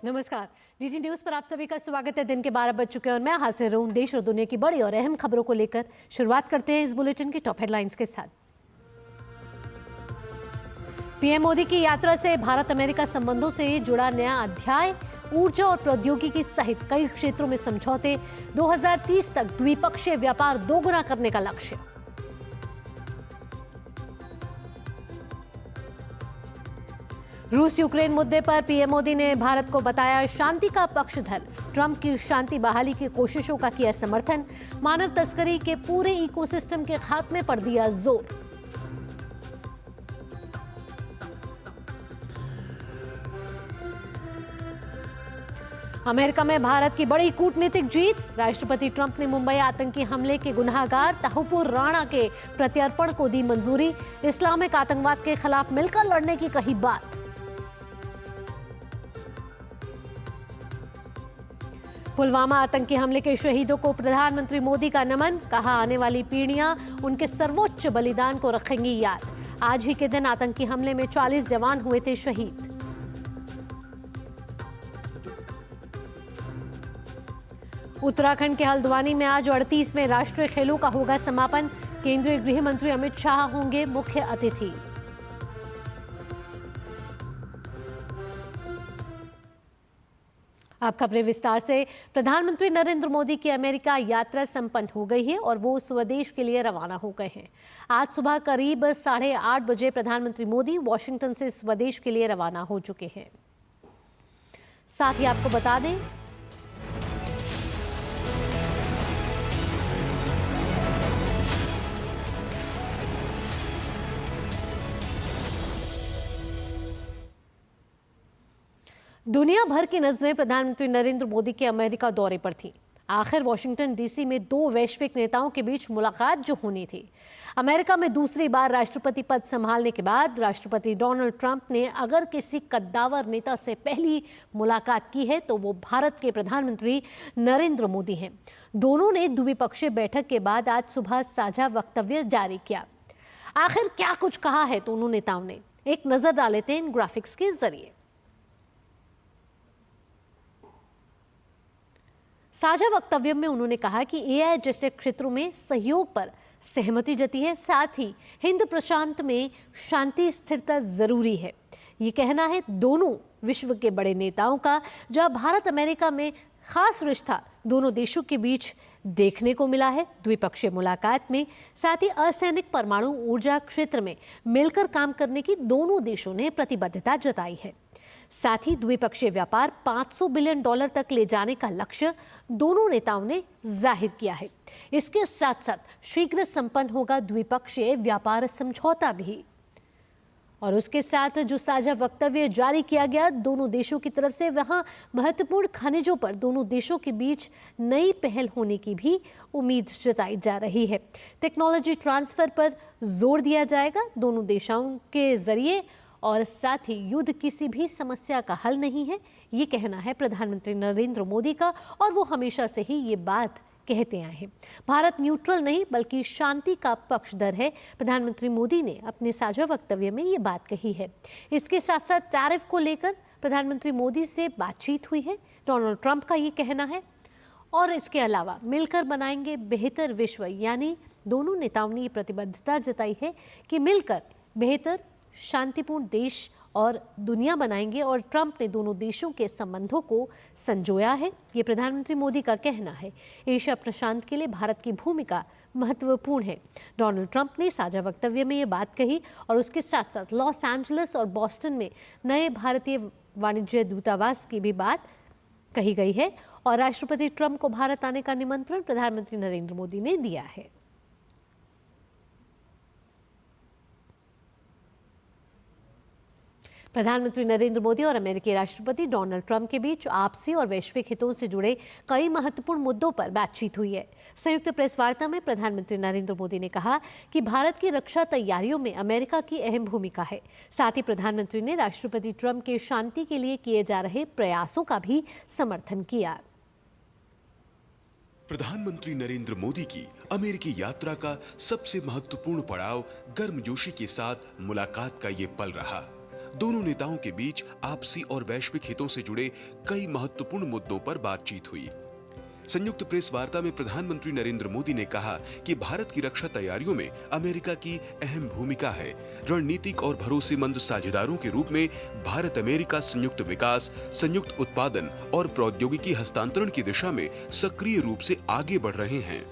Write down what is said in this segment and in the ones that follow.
नमस्कार। DD news पर आप सभी का स्वागत है। दिन के 12 बज चुके हैं और मैं हाजिर हूं देश और दुनिया की बड़ी और अहम खबरों को लेकर। शुरुआत करते हैं इस बुलेटिन की टॉप हेडलाइंस के साथ। पीएम मोदी की यात्रा से भारत अमेरिका संबंधों से जुड़ा नया अध्याय। ऊर्जा और प्रौद्योगिकी सहित कई क्षेत्रों में समझौते। 2030 तक द्विपक्षीय व्यापार दोगुना करने का लक्ष्य। रूस यूक्रेन मुद्दे पर पीएम मोदी ने भारत को बताया शांति का पक्षधर। ट्रंप की शांति बहाली की कोशिशों का किया समर्थन। मानव तस्करी के पूरे इकोसिस्टम के खात्मे पर दिया जोर। अमेरिका में भारत की बड़ी कूटनीतिक जीत। राष्ट्रपति ट्रंप ने मुंबई आतंकी हमले के गुनहगार तहफ्फुर राणा के प्रत्यर्पण को दी मंजूरी। इस्लामिक आतंकवाद के खिलाफ मिलकर लड़ने की कही बात। पुलवामा आतंकी हमले के शहीदों को प्रधानमंत्री मोदी का नमन। कहा आने वाली पीढ़ियां उनके सर्वोच्च बलिदान को रखेंगी याद। आज ही के दिन आतंकी हमले में 40 जवान हुए थे शहीद। उत्तराखंड के हल्द्वानी में आज 38वें राष्ट्रीय खेलों का होगा समापन। केंद्रीय गृह मंत्री अमित शाह होंगे मुख्य अतिथि। अब खबरें विस्तार से। प्रधानमंत्री नरेंद्र मोदी की अमेरिका यात्रा संपन्न हो गई है और वो स्वदेश के लिए रवाना हो गए हैं। आज सुबह करीब 8:30 बजे प्रधानमंत्री मोदी वॉशिंगटन से स्वदेश के लिए रवाना हो चुके हैं। साथ ही आपको बता दें दुनिया भर की नजरें प्रधानमंत्री नरेंद्र मोदी के अमेरिका दौरे पर थीं। आखिर वॉशिंगटन डीसी में दो वैश्विक नेताओं के बीच मुलाकात जो होनी थी। अमेरिका में दूसरी बार राष्ट्रपति पद संभालने के बाद राष्ट्रपति डोनाल्ड ट्रंप ने अगर किसी कद्दावर नेता से पहली मुलाकात की है तो वो भारत के प्रधानमंत्री नरेंद्र मोदी हैं। दोनों ने द्विपक्षीय बैठक के बाद आज सुबह साझा वक्तव्य जारी किया। आखिर क्या कुछ कहा है दोनों नेताओं ने, एक नजर डाल लेते हैं इन ग्राफिक्स के जरिए। साझा वक्तव्य में उन्होंने कहा कि एआई जैसे क्षेत्रों में सहयोग पर सहमति जती है। साथ ही हिंद प्रशांत में शांति स्थिरता जरूरी है। ये कहना है दोनों विश्व के बड़े नेताओं का। जब भारत अमेरिका में खास रिश्ता दोनों देशों के बीच देखने को मिला है। द्विपक्षीय मुलाकात में साथ ही असैनिक परमाणु ऊर्जा क्षेत्र में मिलकर काम करने की दोनों देशों ने प्रतिबद्धता जताई है। साथ ही द्विपक्षीय व्यापार $500 बिलियन तक ले जाने का लक्ष्य दोनों नेताओं ने जाहिर किया है। इसके साथ साथ शीघ्र संपन्न होगा द्विपक्षीय व्यापार समझौता भी। और उसके साथ जो साझा वक्तव्य जारी किया गया दोनों देशों की तरफ से, वहां महत्वपूर्ण खनिजों पर दोनों देशों के बीच नई पहल होने की भी उम्मीद जताई जा रही है। टेक्नोलॉजी ट्रांसफर पर जोर दिया जाएगा दोनों देशों के जरिए। और साथ ही युद्ध किसी भी समस्या का हल नहीं है, ये कहना है प्रधानमंत्री नरेंद्र मोदी का। और वो हमेशा से ही ये बात कहते आए हैं। भारत न्यूट्रल नहीं बल्कि शांति का पक्षधर है। प्रधानमंत्री मोदी ने अपने साझा वक्तव्य में ये बात कही है। इसके साथ साथ टैरिफ को लेकर प्रधानमंत्री मोदी से बातचीत हुई है, डोनाल्ड ट्रंप का ये कहना है। और इसके अलावा मिलकर बनाएंगे बेहतर विश्व, यानी दोनों नेताओं ने ये प्रतिबद्धता जताई है कि मिलकर बेहतर शांतिपूर्ण देश और दुनिया बनाएंगे। और ट्रंप ने दोनों देशों के संबंधों को संजोया है, ये प्रधानमंत्री मोदी का कहना है। एशिया प्रशांत के लिए भारत की भूमिका महत्वपूर्ण है, डोनाल्ड ट्रंप ने साझा वक्तव्य में ये बात कही। और उसके साथ साथ लॉस एंजलिस और बॉस्टन में नए भारतीय वाणिज्य दूतावास की भी बात कही गई है। और राष्ट्रपति ट्रंप को भारत आने का निमंत्रण प्रधानमंत्री नरेंद्र मोदी ने दिया है। प्रधानमंत्री नरेंद्र मोदी और अमेरिकी राष्ट्रपति डोनाल्ड ट्रंप के बीच आपसी और वैश्विक हितों से जुड़े कई महत्वपूर्ण मुद्दों पर बातचीत हुई है। संयुक्त प्रेस वार्ता में प्रधानमंत्री नरेंद्र मोदी ने कहा कि भारत की रक्षा तैयारियों में अमेरिका की अहम भूमिका है। साथ ही प्रधानमंत्री ने राष्ट्रपति ट्रंप के शांति के लिए किए जा रहे प्रयासों का भी समर्थन किया। प्रधानमंत्री नरेंद्र मोदी की अमेरिकी यात्रा का सबसे महत्वपूर्ण पड़ाव गर्मजोशी के साथ मुलाकात का ये पल रहा। दोनों नेताओं के बीच आपसी और वैश्विक हितों से जुड़े कई महत्वपूर्ण मुद्दों पर बातचीत हुई। संयुक्त प्रेस वार्ता में प्रधानमंत्री नरेंद्र मोदी ने कहा कि भारत की रक्षा तैयारियों में अमेरिका की अहम भूमिका है। रणनीतिक और भरोसेमंद साझेदारों के रूप में भारत अमेरिका संयुक्त विकास, संयुक्त उत्पादन और प्रौद्योगिकी हस्तांतरण की दिशा में सक्रिय रूप से आगे बढ़ रहे हैं।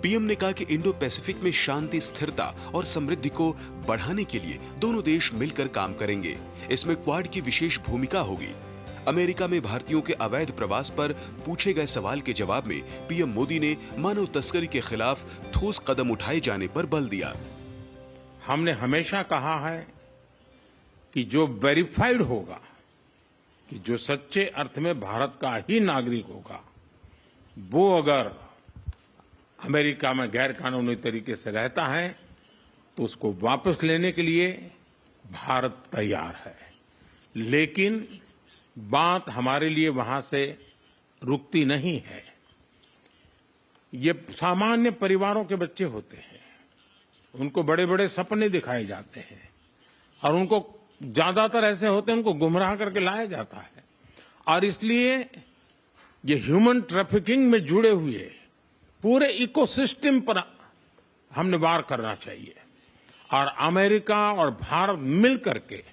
पीएम ने कहा कि इंडो पैसिफिक में शांति, स्थिरता और समृद्धि को बढ़ाने के लिए दोनों देश मिलकर काम करेंगे। इसमें क्वाड की विशेष भूमिका होगी। अमेरिका में भारतीयों के अवैध प्रवास पर पूछे गए सवाल के जवाब में पीएम मोदी ने मानव तस्करी के खिलाफ ठोस कदम उठाए जाने पर बल दिया। हमने हमेशा कहा है कि जो वेरीफाइड होगा, कि जो सच्चे अर्थ में भारत का ही नागरिक होगा, वो अगर अमेरिका में गैर कानूनी तरीके से रहता है तो उसको वापस लेने के लिए भारत तैयार है। लेकिन बात हमारे लिए वहां से रुकती नहीं है। ये सामान्य परिवारों के बच्चे होते हैं, उनको बड़े बड़े सपने दिखाए जाते हैं और उनको ज्यादातर ऐसे होते हैं उनको गुमराह करके लाया जाता है। और इसलिए ये ह्यूमन ट्रैफिकिंग में जुड़े हुए पूरे इकोसिस्टम पर हमने वार करना चाहिए। और अमेरिका और भारत मिल करके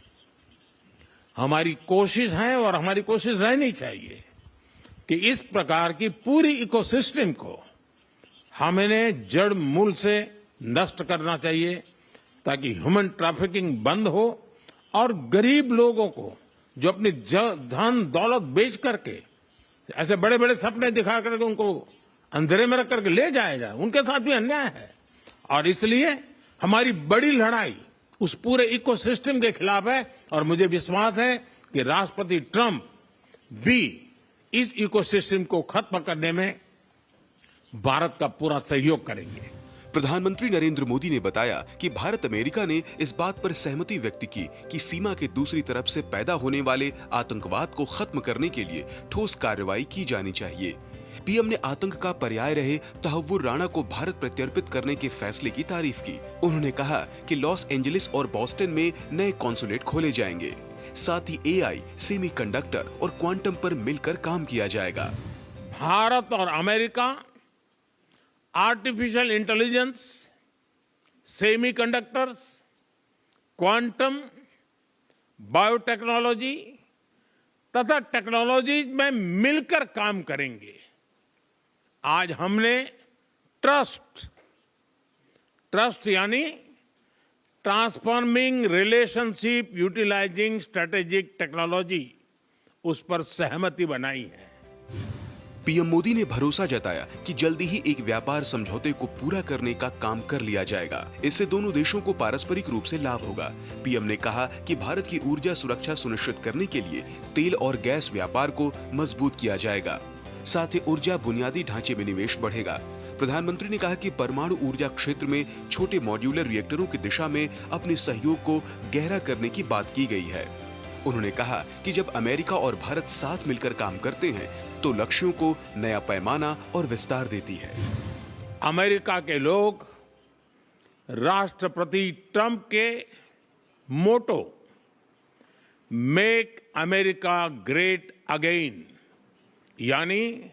हमारी कोशिश है और हमारी कोशिश रहनी चाहिए कि इस प्रकार की पूरी इकोसिस्टम को हमें जड़ मूल से नष्ट करना चाहिए, ताकि ह्यूमन ट्रैफिकिंग बंद हो और गरीब लोगों को जो अपनी धन दौलत बेच करके ऐसे बड़े बड़े सपने दिखा करके उनको अंधेरे में रख करके ले जाया जाए, उनके साथ भी अन्याय है। और इसलिए हमारी बड़ी लड़ाई उस पूरे इकोसिस्टम के खिलाफ है। और मुझे विश्वास है कि राष्ट्रपति ट्रंप भी इस इकोसिस्टम को खत्म करने में भारत का पूरा सहयोग करेंगे। प्रधानमंत्री नरेंद्र मोदी ने बताया कि भारत अमेरिका ने इस बात पर सहमति व्यक्त की कि सीमा के दूसरी तरफ से पैदा होने वाले आतंकवाद को खत्म करने के लिए ठोस कार्रवाई की जानी चाहिए। पीएम ने आतंक का पर्याय रहे तहव्वुर राणा को भारत प्रत्यर्पित करने के फैसले की तारीफ की। उन्होंने कहा कि लॉस एंजलिस और बॉस्टन में नए कॉन्सुलेट खोले जाएंगे। साथ ही एआई, सेमीकंडक्टर और क्वांटम पर मिलकर काम किया जाएगा। भारत और America artificial intelligence, semiconductors, quantum, biotechnology तथा टेक्नोलॉजी में मिलकर काम करेंगे। आज हमने ट्रस्ट यानी transforming relationship utilising strategic technology, उस पर सहमति बनाई है। पीएम मोदी ने भरोसा जताया कि जल्दी ही एक व्यापार समझौते को पूरा करने का काम कर लिया जाएगा। इससे दोनों देशों को पारस्परिक रूप से लाभ होगा। पीएम ने कहा कि भारत की ऊर्जा सुरक्षा सुनिश्चित करने के लिए तेल और गैस व्यापार को मजबूत किया जाएगा। साथ ही ऊर्जा बुनियादी ढांचे में निवेश बढ़ेगा। प्रधानमंत्री ने कहा कि परमाणु ऊर्जा क्षेत्र में छोटे मॉड्यूलर रिएक्टरों की दिशा में अपने सहयोग को गहरा करने की बात की गई है। उन्होंने कहा कि जब अमेरिका और भारत साथ मिलकर काम करते हैं तो लक्ष्यों को नया पैमाना और विस्तार देती है। अमेरिका के लोग राष्ट्रपति ट्रंप के मोटो मेक अमेरिका ग्रेट अगेन यानी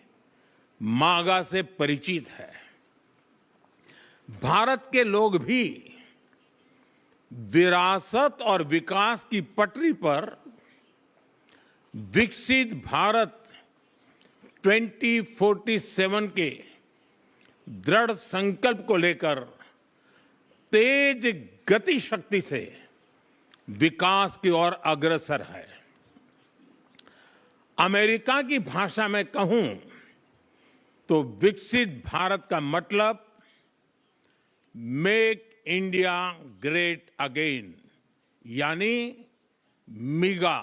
मागा से परिचित है। भारत के लोग भी विरासत और विकास की पटरी पर विकसित भारत 2047 के दृढ़ संकल्प को लेकर तेज गति शक्ति से विकास की ओर अग्रसर है। अमेरिका की भाषा में कहूं तो विकसित भारत का मतलब मेक इंडिया ग्रेट अगेन यानी मिगा।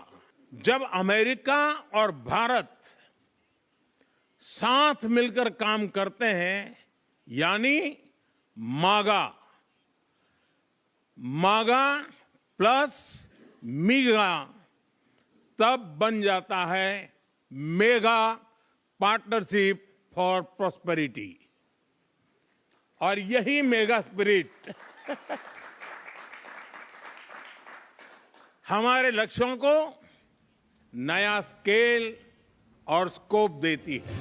जब अमेरिका और भारत साथ मिलकर काम करते हैं यानी मागा, मागा प्लस मिगा, तब बन जाता है मेगा पार्टनरशिप फॉर प्रॉस्पेरिटी। और यही मेगा स्पिरिट हमारे लक्ष्यों को नया स्केल और स्कोप देती है।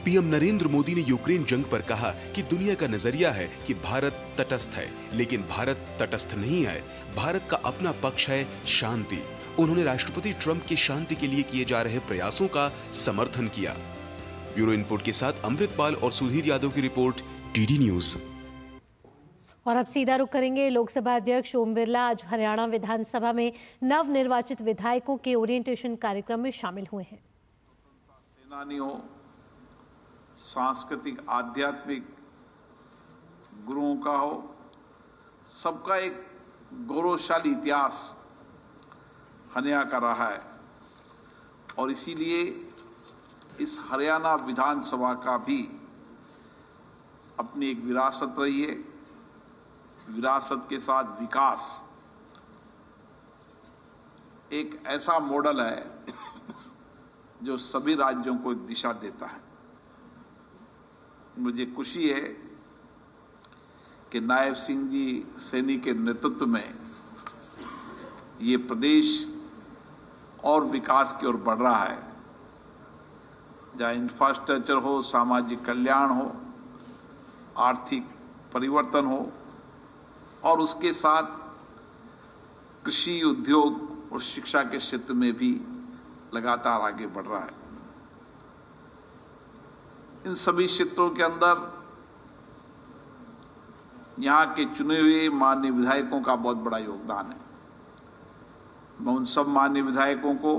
पीएम नरेंद्र मोदी ने यूक्रेन जंग पर कहा कि दुनिया का नजरिया है कि भारत तटस्थ है, लेकिन भारत तटस्थ नहीं है। भारत का अपना पक्ष है शांति। उन्होंने राष्ट्रपति ट्रंप के शांति के लिए किए जा रहे प्रयासों का समर्थन किया। ब्यूरो इनपुट के साथ अमृतपाल और सुधीर यादव की रिपोर्ट, टीडी न्यूज। और अब सीधा रुख करेंगे लोकसभा अध्यक्ष ओम बिरला आज हरियाणा विधानसभा में नव निर्वाचित विधायकों के ओरिएंटेशन कार्यक्रम में शामिल हुए हैं। सेनानियों, सांस्कृतिक आध्यात्मिक गुरुओं का हो, सबका एक गौरवशाली इतिहास हरियाणा का रहा है और इसीलिए इस हरियाणा विधानसभा का भी अपनी एक विरासत रही है। विरासत के साथ विकास एक ऐसा मॉडल है जो सभी राज्यों को एक दिशा देता है। मुझे खुशी है कि नायब सिंह जी सैनी के नेतृत्व में ये प्रदेश और विकास की ओर बढ़ रहा है, जहां इंफ्रास्ट्रक्चर हो, सामाजिक कल्याण हो, आर्थिक परिवर्तन हो और उसके साथ कृषि, उद्योग और शिक्षा के क्षेत्र में भी लगातार आगे बढ़ रहा है। इन सभी क्षेत्रों के अंदर यहां के चुने हुए माननीय विधायकों का बहुत बड़ा योगदान है। मैं उन सब माननीय विधायकों को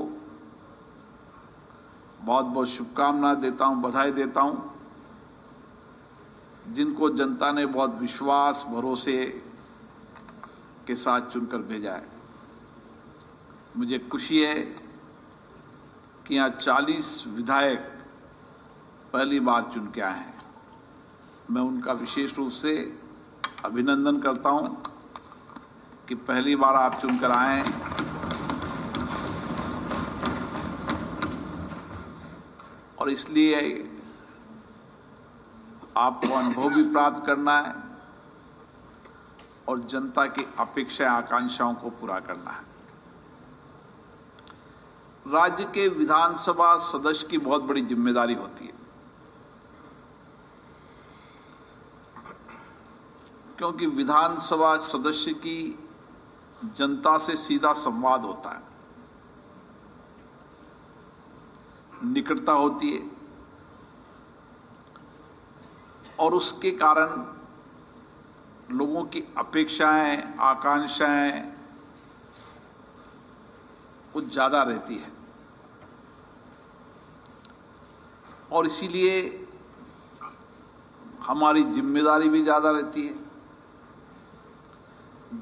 बहुत बहुत शुभकामनाएं देता हूं, बधाई देता हूं, जिनको जनता ने बहुत विश्वास, भरोसे के साथ चुनकर भेजा है। मुझे खुशी है कि यहां 40 विधायक पहली बार चुन के आए हैं। मैं उनका विशेष रूप से अभिनंदन करता हूं कि पहली बार आप चुनकर आए हैं। और इसलिए आपको अनुभव भी प्राप्त करना है और जनता की अपेक्षा, आकांक्षाओं को पूरा करना है। राज्य के विधानसभा सदस्य की बहुत बड़ी जिम्मेदारी होती है, क्योंकि विधानसभा सदस्य की जनता से सीधा संवाद होता है, निकटता होती है और उसके कारण लोगों की अपेक्षाएं, आकांक्षाएं कुछ ज्यादा रहती है और इसीलिए हमारी जिम्मेदारी भी ज्यादा रहती है।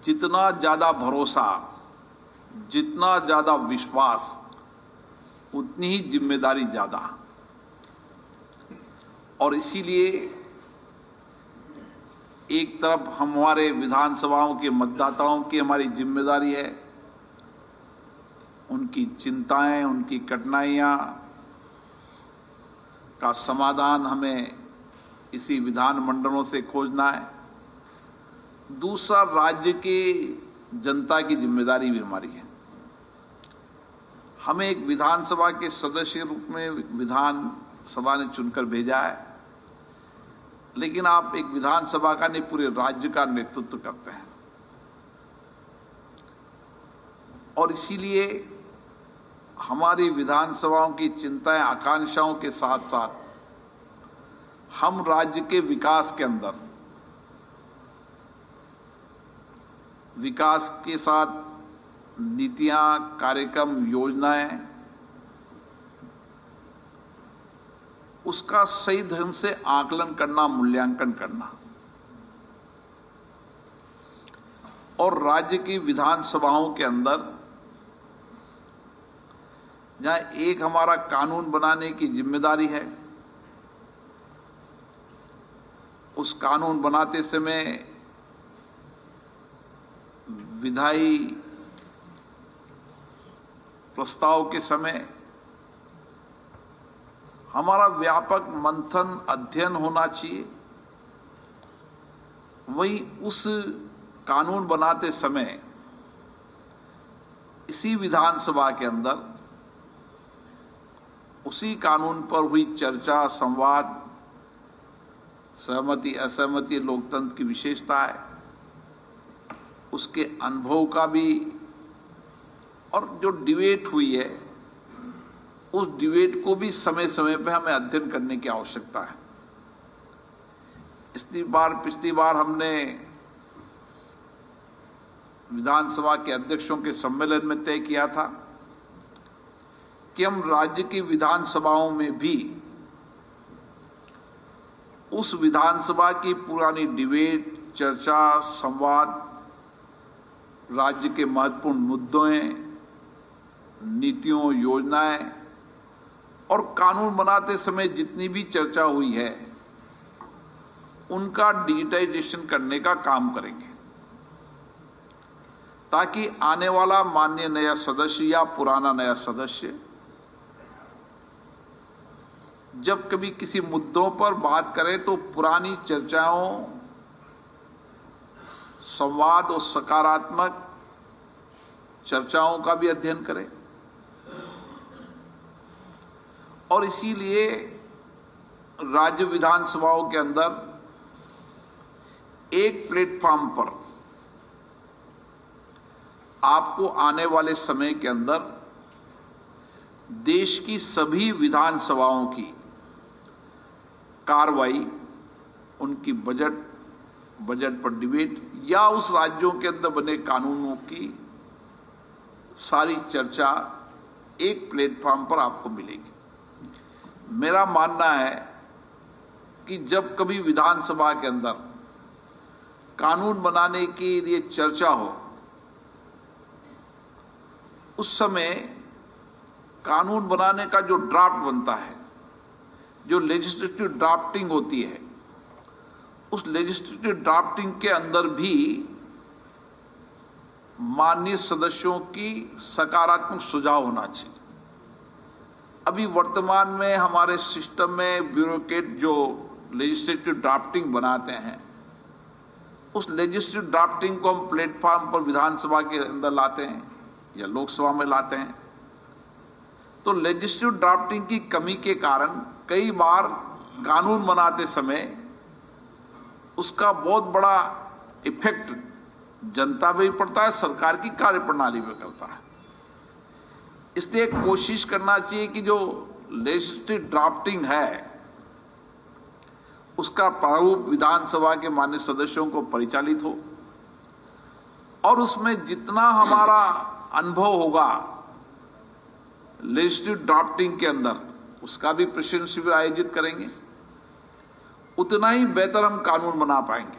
जितना ज्यादा भरोसा, जितना ज्यादा विश्वास, उतनी ही जिम्मेदारी ज्यादा। और इसीलिए एक तरफ हमारे विधानसभाओं के मतदाताओं की हमारी जिम्मेदारी है, उनकी चिंताएं, उनकी कठिनाइयां का समाधान हमें इसी विधान मंडलों से खोजना है। दूसरा, राज्य की जनता की जिम्मेदारी भी हमारी है। हमें एक विधानसभा के सदस्य के रूप में विधानसभा ने चुनकर भेजा है, लेकिन आप एक विधानसभा का नहीं, पूरे राज्य का नेतृत्व करते हैं। और इसीलिए हमारी विधानसभाओं की चिंताएं, आकांक्षाओं के साथ साथ हम राज्य के विकास के अंदर, विकास के साथ नीतियां, कार्यक्रम, योजनाएं, उसका सही ढंग से आकलन करना, मूल्यांकन करना और राज्य की विधानसभाओं के अंदर जहां एक हमारा कानून बनाने की जिम्मेदारी है, उस कानून बनाते समय विधायी प्रस्ताव के समय हमारा व्यापक मंथन, अध्ययन होना चाहिए। वही उस कानून बनाते समय इसी विधानसभा के अंदर उसी कानून पर हुई चर्चा, संवाद, सहमति असहमति लोकतंत्र की विशेषता है, उसके अनुभव का भी, और जो डिबेट हुई है उस डिबेट को भी समय समय पर हमें अध्ययन करने की आवश्यकता है। पिछली बार हमने विधानसभा के अध्यक्षों के सम्मेलन में तय किया था कि हम राज्य की विधानसभाओं में भी उस विधानसभा की पुरानी डिबेट, चर्चा, संवाद, राज्य के महत्वपूर्ण मुद्दों, नीतियों, योजनाएं और कानून बनाते समय जितनी भी चर्चा हुई है उनका डिजिटाइजेशन करने का काम करेंगे, ताकि आने वाला माननीय नया सदस्य या पुराना नया सदस्य जब कभी किसी मुद्दों पर बात करे तो पुरानी चर्चाओं, संवाद और सकारात्मक चर्चाओं का भी अध्ययन करें। और इसीलिए राज्य विधानसभाओं के अंदर एक प्लेटफॉर्म पर आपको आने वाले समय के अंदर देश की सभी विधानसभाओं की कार्रवाई, उनकी बजट पर डिबेट या उस राज्यों के अंदर बने कानूनों की सारी चर्चा एक प्लेटफॉर्म पर आपको मिलेगी। मेरा मानना है कि जब कभी विधानसभा के अंदर कानून बनाने के लिए चर्चा हो, उस समय कानून बनाने का जो ड्राफ्ट बनता है, जो लेजिस्लेटिव ड्राफ्टिंग होती है, उस लेजिस्लेटिव ड्राफ्टिंग के अंदर भी माननीय सदस्यों की सकारात्मक सुझाव होना चाहिए। अभी वर्तमान में हमारे सिस्टम में ब्यूरोक्रेट जो लेजिस्लेटिव ड्राफ्टिंग बनाते हैं, उस लेजिस्लेटिव ड्राफ्टिंग को हम प्लेटफॉर्म पर विधानसभा के अंदर लाते हैं या लोकसभा में लाते हैं, तो लेजिस्लेटिव ड्राफ्टिंग की कमी के कारण कई बार कानून बनाते समय उसका बहुत बड़ा इफेक्ट जनता पे भी पड़ता है, सरकार की कार्यप्रणाली में करता है। इसलिए कोशिश करना चाहिए कि जो लेजिस्लेटिव ड्राफ्टिंग है उसका प्रारूप विधानसभा के माननीय सदस्यों को परिचालित हो, और उसमें जितना हमारा अनुभव होगा लेजिस्लेटिव ड्राफ्टिंग के अंदर, उसका भी प्रशिक्षण शिविर आयोजित करेंगे, उतना ही बेहतर हम कानून बना पाएंगे,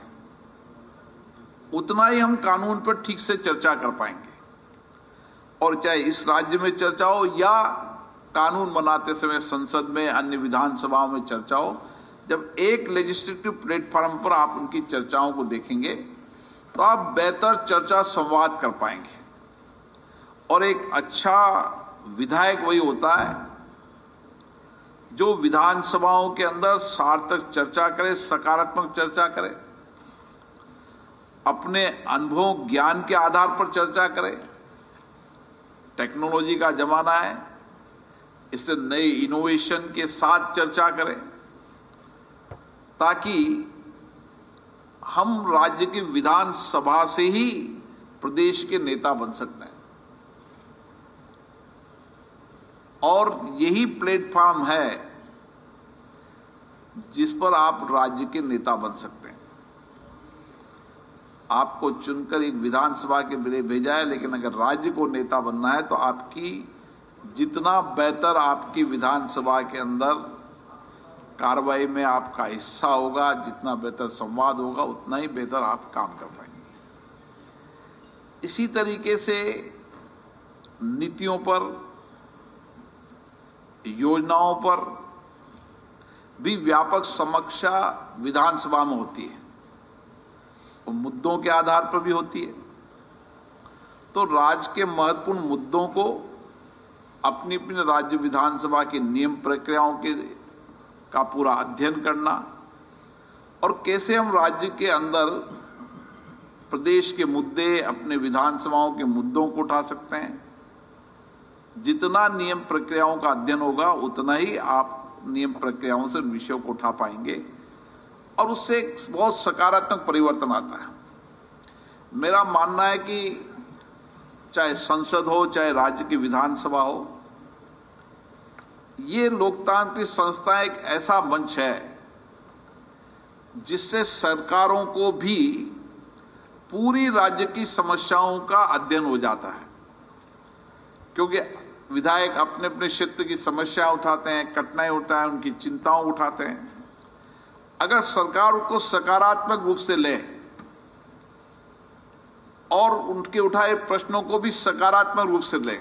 उतना ही हम कानून पर ठीक से चर्चा कर पाएंगे। और चाहे इस राज्य में चर्चा हो या कानून बनाते समय संसद में, अन्य विधानसभाओं में चर्चा हो, जब एक लेजिस्लेटिव प्लेटफॉर्म पर आप उनकी चर्चाओं को देखेंगे तो आप बेहतर चर्चा, संवाद कर पाएंगे। और एक अच्छा विधायक वही होता है जो विधानसभाओं के अंदर सार्थक चर्चा करे, सकारात्मक चर्चा करे, अपने अनुभव, ज्ञान के आधार पर चर्चा करे। टेक्नोलॉजी का जमाना है, इससे नए इनोवेशन के साथ चर्चा करें, ताकि हम राज्य की विधानसभा से ही प्रदेश के नेता बन सकते हैं। और यही प्लेटफॉर्म है जिस पर आप राज्य के नेता बन सकते हैं। आपको चुनकर एक विधानसभा के लिए भेजा है, लेकिन अगर राज्य को नेता बनना है तो आपकी जितना बेहतर आपकी विधानसभा के अंदर कार्रवाई में आपका हिस्सा होगा, जितना बेहतर संवाद होगा, उतना ही बेहतर आप काम कर पाएंगे। इसी तरीके से नीतियों पर, योजनाओं पर भी व्यापक समीक्षा विधानसभा में होती है, वो मुद्दों के आधार पर भी होती है। तो राज्य के महत्वपूर्ण मुद्दों को अपनी अपनी राज्य विधानसभा की नियम प्रक्रियाओं का पूरा अध्ययन करना, और कैसे हम राज्य के अंदर प्रदेश के मुद्दे, अपने विधानसभाओं के मुद्दों को उठा सकते हैं, जितना नियम प्रक्रियाओं का अध्ययन होगा उतना ही आप नियम प्रक्रियाओं से विषयों को उठा पाएंगे और उससे एक बहुत सकारात्मक परिवर्तन आता है। मेरा मानना है कि चाहे संसद हो, चाहे राज्य की विधानसभा हो, ये लोकतांत्रिक संस्था एक ऐसा मंच है जिससे सरकारों को भी पूरी राज्य की समस्याओं का अध्ययन हो जाता है, क्योंकि विधायक अपने अपने क्षेत्र की समस्या उठाते हैं, कठिनाई उठाते हैं, उनकी चिंताओं उठाते हैं। अगर सरकार उनको सकारात्मक रूप से ले और उनके उठाए प्रश्नों को भी सकारात्मक रूप से ले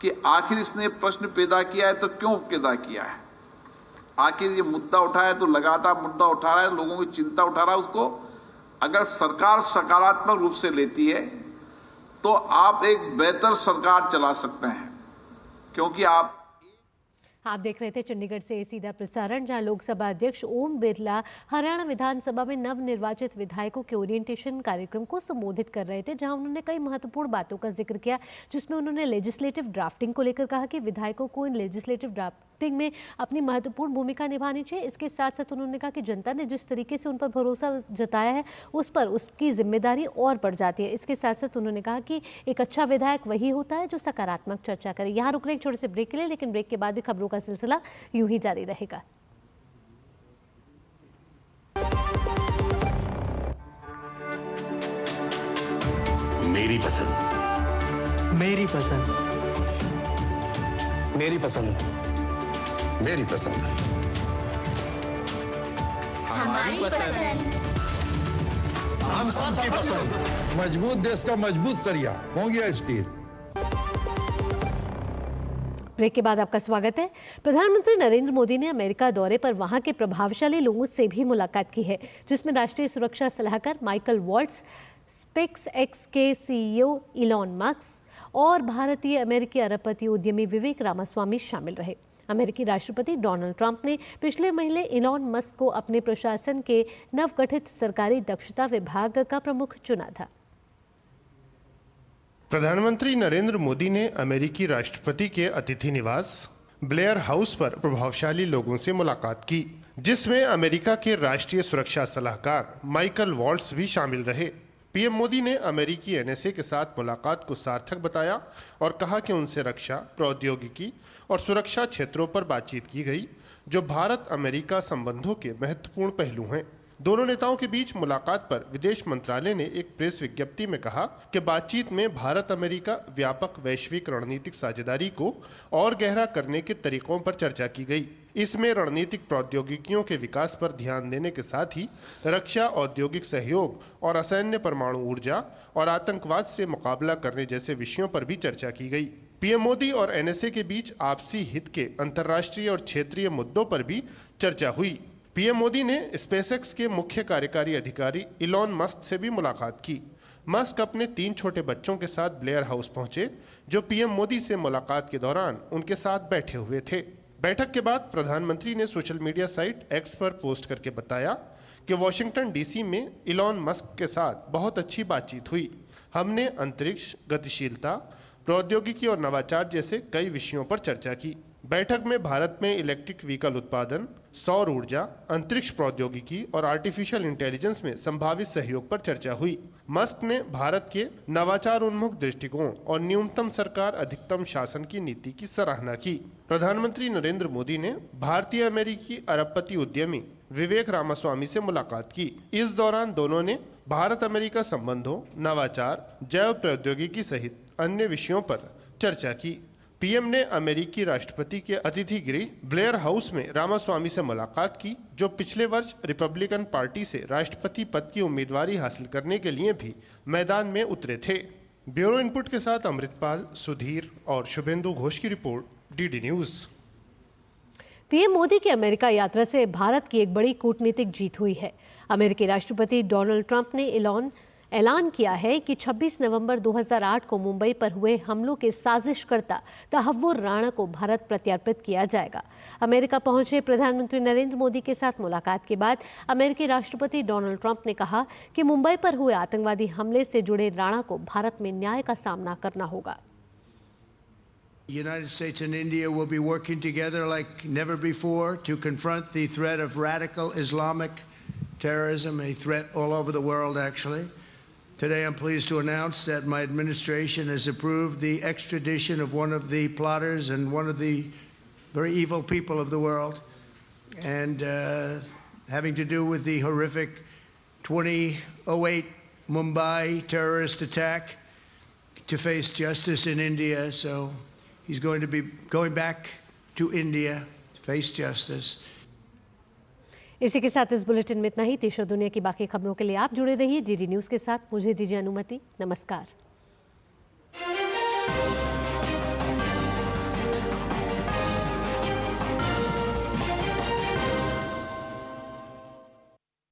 कि आखिर इसने प्रश्न पैदा किया है तो क्यों पैदा किया है, आखिर ये मुद्दा उठाया है तो लगातार मुद्दा उठा रहा है, लोगों की चिंता उठा रहा है, उसको अगर सरकार सकारात्मक रूप से लेती है तो आप एक बेहतर सरकार चला सकते हैं, क्योंकि आप देख रहे थे चंडीगढ़ से सीधा प्रसारण, जहां लोकसभा अध्यक्ष ओम बिरला हरियाणा विधानसभा में नवनिर्वाचित विधायकों के ओरिएंटेशन कार्यक्रम को संबोधित कर रहे थे, जहां उन्होंने कई महत्वपूर्ण बातों का जिक्र किया, जिसमें उन्होंने लेजिस्लेटिव ड्राफ्टिंग को लेकर कहा कि विधायकों को इन लेजिस्लेटिव ड्राफ्टिंग में अपनी महत्वपूर्ण भूमिका निभानी चाहिए। इसके साथ साथ उन्होंने कहा कि जनता ने जिस तरीके से उन पर भरोसा जताया है उस पर उसकी जिम्मेदारी और बढ़ जाती है। इसके साथ साथ उन्होंने कहा कि एक अच्छा विधायक वही होता है जो सकारात्मक चर्चा करे। यहाँ रुक रहे एक छोटे से ब्रेक के लिए, लेकिन ब्रेक के बाद भी खबरों का सिलसिला यूं ही जारी रहेगा। मेरी पसंद, मेरी पसंद, मेरी पसंद, मेरी पसंद, हमारी पसंद, हम सबकी पसंद। मजबूत देश का मजबूत सरिया हो गया स्टील। ब्रेक के बाद आपका स्वागत है। प्रधानमंत्री नरेंद्र मोदी ने अमेरिका दौरे पर वहां के प्रभावशाली लोगों से भी मुलाकात की है, जिसमें राष्ट्रीय सुरक्षा सलाहकार माइकल वॉल्ट्ज, स्पेस एक्स के सीईओ इलॉन मस्क और भारतीय अमेरिकी अरबपति उद्यमी विवेक रामास्वामी शामिल रहे। अमेरिकी राष्ट्रपति डोनाल्ड ट्रंप ने पिछले महीने इलॉन मस्क को अपने प्रशासन के नवगठित सरकारी दक्षता विभाग का प्रमुख चुना था। प्रधानमंत्री नरेंद्र मोदी ने अमेरिकी राष्ट्रपति के अतिथि निवास ब्लेयर हाउस पर प्रभावशाली लोगों से मुलाकात की, जिसमें अमेरिका के राष्ट्रीय सुरक्षा सलाहकार माइकल वॉल्ट्ज भी शामिल रहे। पीएम मोदी ने अमेरिकी एनएसए के साथ मुलाकात को सार्थक बताया और कहा कि उनसे रक्षा, प्रौद्योगिकी और सुरक्षा क्षेत्रों पर बातचीत की गई, जो भारत अमेरिका संबंधों के महत्वपूर्ण पहलू हैं। दोनों नेताओं के बीच मुलाकात पर विदेश मंत्रालय ने एक प्रेस विज्ञप्ति में कहा कि बातचीत में भारत अमेरिका व्यापक वैश्विक रणनीतिक साझेदारी को और गहरा करने के तरीकों पर चर्चा की गई। इसमें रणनीतिक प्रौद्योगिकियों के विकास पर ध्यान देने के साथ ही रक्षा, औद्योगिक सहयोग और असैन्य परमाणु ऊर्जा और आतंकवाद से मुकाबला करने जैसे विषयों पर भी चर्चा की गई। पीएम मोदी और एनएसए के बीच आपसी हित के अंतर्राष्ट्रीय और क्षेत्रीय मुद्दों पर भी चर्चा हुई। पीएम मोदी ने स्पेसएक्स के मुख्य कार्यकारी अधिकारी इलॉन मस्क से भी मुलाकात की। मस्क अपने 3 छोटे बच्चों के साथ ब्लेयर हाउस पहुंचे, जो पीएम मोदी से मुलाकात के दौरान उनके साथ बैठे हुए थे। बैठक के बाद प्रधानमंत्री ने सोशल मीडिया साइट एक्स पर पोस्ट करके बताया कि वॉशिंगटन डीसी में इलॉन मस्क के साथ बहुत अच्छी बातचीत हुई। हमने अंतरिक्ष, गतिशीलता, प्रौद्योगिकी और नवाचार जैसे कई विषयों पर चर्चा की। बैठक में भारत में इलेक्ट्रिक व्हीकल उत्पादन, सौर ऊर्जा, अंतरिक्ष प्रौद्योगिकी और आर्टिफिशियल इंटेलिजेंस में संभावित सहयोग पर चर्चा हुई। मस्क ने भारत के नवाचार उन्मुख दृष्टिकोण और न्यूनतम सरकार अधिकतम शासन की नीति की सराहना की। प्रधानमंत्री नरेंद्र मोदी ने भारतीय अमेरिकी अरबपति उद्यमी विवेक रामास्वामी से मुलाकात की। इस दौरान दोनों ने भारत अमेरिका संबंधों, नवाचार, जैव प्रौद्योगिकी सहित अन्य विषयों पर चर्चा की। पीएम ने अमेरिकी राष्ट्रपति के अतिथि गृह ब्लेयर हाउस में रामास्वामी से मुलाकात की, जो पिछले वर्ष रिपब्लिकन पार्टी से राष्ट्रपति पद की उम्मीदवारी हासिल करने के लिए भी मैदान में उतरे थे। ब्यूरो इनपुट के साथ अमृतपाल, सुधीर और शुभेंदु घोष की report, DD news. PM Modi की अमेरिका यात्रा से भारत की एक बड़ी कूटनीतिक जीत हुई है। अमेरिकी राष्ट्रपति डोनाल्ड ट्रंप ने ऐलान किया है कि 26 नवंबर 2008 को मुंबई पर हुए हमलों के साजिशकर्ता तहव्वुर राणा को भारत प्रत्यर्पित किया जाएगा। अमेरिका पहुंचे प्रधानमंत्री नरेंद्र मोदी के साथ मुलाकात के बाद अमेरिकी राष्ट्रपति डोनाल्ड ट्रंप ने कहा कि मुंबई पर हुए आतंकवादी हमले से जुड़े राणा को भारत में न्याय का सामना करना होगा। The United States and India will be working together like never before to confront the threat of radical Islamic terrorism, a threat all over the world, actually. Today, I'm pleased to announce that my administration has approved the extradition of one of the plotters and one of the very evil people of the world, and having to do with the horrific 2008 Mumbai terrorist attack, to face justice in India. So he's going to be going back to India to face justice. इसी के साथ इस bulletin में इतना ही। देश और दुनिया की बाकी खबरों के लिए आप जुड़े रहिए डीडी न्यूज़ के साथ। मुझे दीजिए अनुमति। नमस्कार।